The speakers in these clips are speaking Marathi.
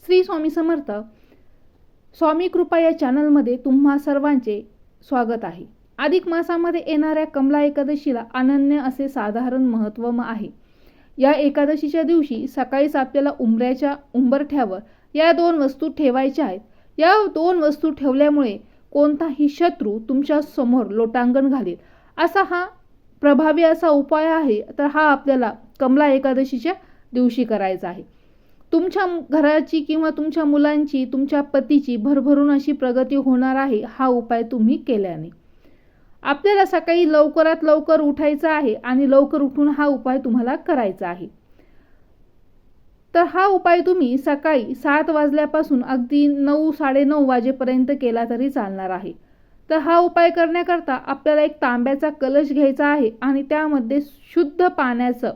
श्री स्वामी समर्थ. स्वामी कृपा या चॅनलमध्ये तुम्हा सर्वांचे स्वागत आहे. अधिक मासामध्ये येणाऱ्या कमला एकादशीला अनन्य असे साधारण महत्त्व आहे. या एकादशीच्या दिवशी सकाळीच आपल्याला उंबरठ्यावर या 2 वस्तू ठेवायच्या आहेत. या 2 वस्तू ठेवल्यामुळे कोणताही शत्रू तुमच्या समोर लोटांगण घालेल असा हा प्रभावी असा उपाय आहे. तर हा आपल्याला कमला एकादशीच्या दिवशी करायचा आहे. तुमच्या घराची किंवा तुमच्या मुलांची, तुमच्या पतीची भरभरून अशी प्रगती होणार आहे हा उपाय तुम्ही केल्याने. आपल्याला सकाळी लवकरात लवकर उठायचं आहे आणि लवकर उठून हा उपाय तुम्हाला करायचा आहे. तर हा उपाय तुम्ही सकाळी 7 वाजल्यापासून अगदी 9, 9:30 वाजेपर्यंत केला तरी चालणार आहे. तर हा उपाय करण्याकरता आपल्याला एक तांब्याचा कलश घ्यायचा आहे आणि त्यामध्ये शुद्ध पाण्याचं,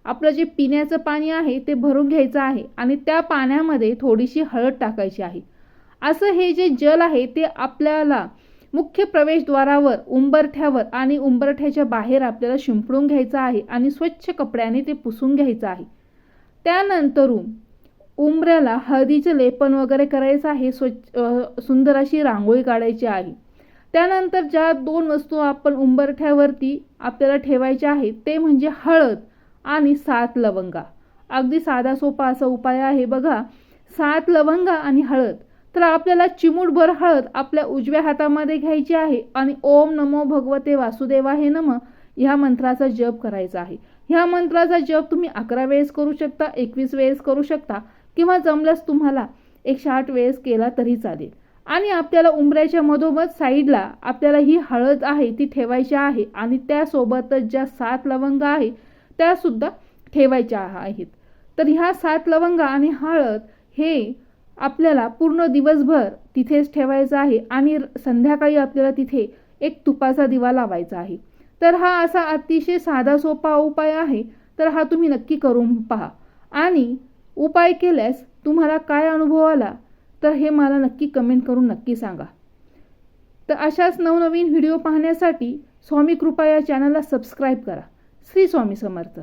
आपलं जे पिण्याचं पाणी आहे ते भरून घ्यायचं आहे आणि त्या पाण्यामध्ये थोडीशी हळद टाकायची आहे. असं हे जे जल आहे ते आपल्याला मुख्य प्रवेशद्वारावर, उंबरठ्यावर आणि उंबरठ्याच्या बाहेर आपल्याला शिंपडून घ्यायचं आहे आणि स्वच्छ कपड्याने ते पुसून घ्यायचं आहे. त्यानंतरून उंबऱ्याला हळदीचे लेपन वगैरे करायचं आहे. सुंदर अशी रांगोळी काढायची आहे. त्यानंतर ज्या 2 वस्तू आपण उंबरठ्यावरती आपल्याला ठेवायच्या आहेत ते म्हणजे हळद आणि 7 लवंगा. अगदी साधा सोपा असा उपाय आहे बघा. 7 लवंगा आणि हळद. तर आपल्याला चिमूटभर हळद आपल्या उजव्या हातामध्ये घ्यायची आहे आणि ओम नमो भगवते वासुदेवाय नमः ह्या मंत्राचा जप करायचा आहे. ह्या मंत्राचा जप तुम्ही 11 वेळेस करू शकता, 21 वेळेस करू शकता किंवा जमल्यास तुम्हाला 108 वेळेस केला तरी चालेल. आणि आपल्याला उंबऱ्याच्या मधोमध साईडला आपल्याला ही हळद आहे ती ठेवायची आहे आणि त्यासोबतच ज्या 7 लवंगा आहे त्या सुद्धा ठेवायच्या आहेत. तर ह्या 7 लवंगा आणि हळद हे आपल्याला पूर्ण दिवसभर तिथेच ठेवायचं आहे आणि संध्याकाळी आपल्याला तिथे एक तुपाचा दिवा लावायचा आहे. तर हा असा अतिशय साधा सोपा उपाय आहे. तर हा तुम्ही नक्की करून पहा आणि उपाय केल्यास तुम्हाला काय अनुभव आला तर हे मला नक्की कमेंट करून नक्की सांगा. तर अशाच नवनवीन व्हिडिओ पाहण्यासाठी स्वामी कृपा या चॅनलला सबस्क्राईब करा. श्री स्वामी समर्थ.